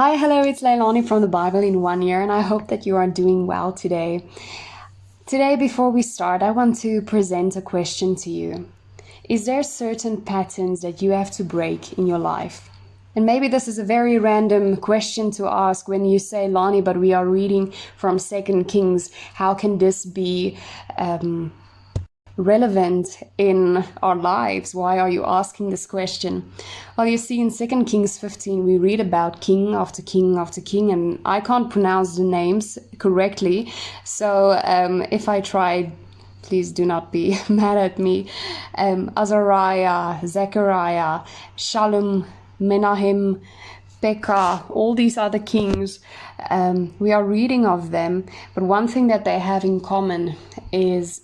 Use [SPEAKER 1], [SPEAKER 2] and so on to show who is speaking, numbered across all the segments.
[SPEAKER 1] Hi, hello, it's Leilani from the Bible in 1 year, and I hope that you are doing well today. Today, before we start, I want to present a question to you. Is there certain patterns that you have to break in your life? And maybe this is a very random question to ask when you say, Lani, but we are reading from 2 Kings. How can this be relevant in our lives? Why are you asking this question? Well, you see, in 2 Kings 15, we read about king after king after king, and I can't pronounce the names correctly. So if I try, please do not be mad at me. Azariah, Zechariah, Shalom, Menahem, Pekah, all these other kings, we are reading of them, but one thing that they have in common is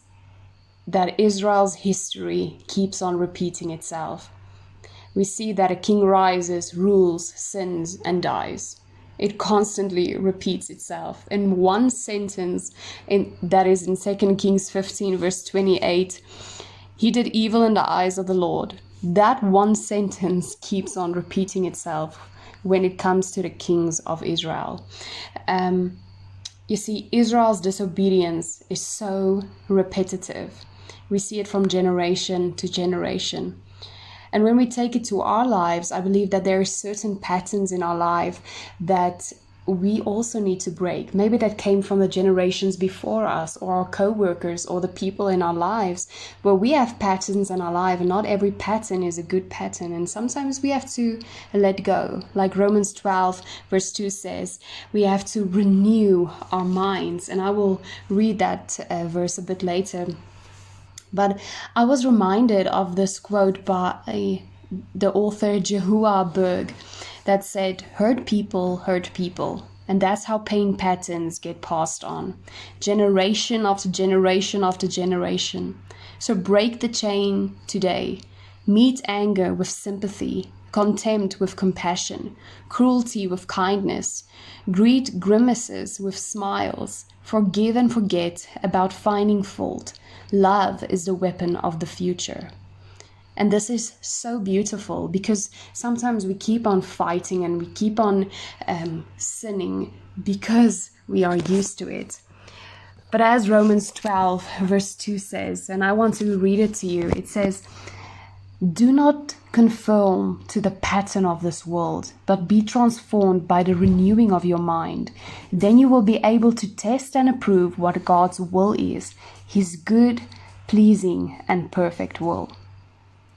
[SPEAKER 1] that Israel's history keeps on repeating itself. We see that a king rises, rules, sins, and dies. It constantly repeats itself. In one sentence, that is in 2 Kings 15, verse 28, he did evil in the eyes of the Lord. That one sentence keeps on repeating itself when it comes to the kings of Israel. You see, Israel's disobedience is so repetitive. We see it from generation to generation. And when we take it to our lives, I believe that there are certain patterns in our life that we also need to break. Maybe that came from the generations before us, or our co-workers, or the people in our lives, where we have patterns in our life, and not every pattern is a good pattern. And sometimes we have to let go. Like Romans 12, verse 2 says, we have to renew our minds. And I will read that verse a bit later. But I was reminded of this quote by the author Jehuah Berg that said, hurt people hurt people. And that's how pain patterns get passed on, generation after generation after generation. So break the chain today. Meet anger with sympathy, contempt with compassion, cruelty with kindness, greet grimaces with smiles, forgive and forget about finding fault. Love is the weapon of the future. And this is so beautiful, because sometimes we keep on fighting and we keep on sinning because we are used to it. But as Romans 12 verse 2 says, and I want to read it to you, it says, do not conform to the pattern of this world, but be transformed by the renewing of your mind. Then you will be able to test and approve what God's will is, his good, pleasing, and perfect will.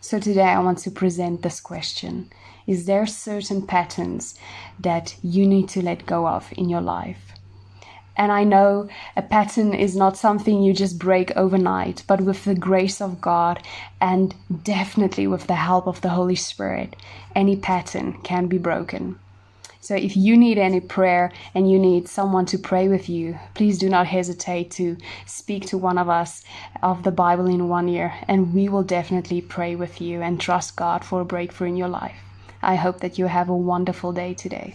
[SPEAKER 1] So today I want to present this question. Is there certain patterns that you need to let go of in your life? And I know a pattern is not something you just break overnight, but with the grace of God and definitely with the help of the Holy Spirit, any pattern can be broken. So if you need any prayer and you need someone to pray with you, please do not hesitate to speak to one of us of the Bible in 1 year, and we will definitely pray with you and trust God for a breakthrough in your life. I hope that you have a wonderful day today.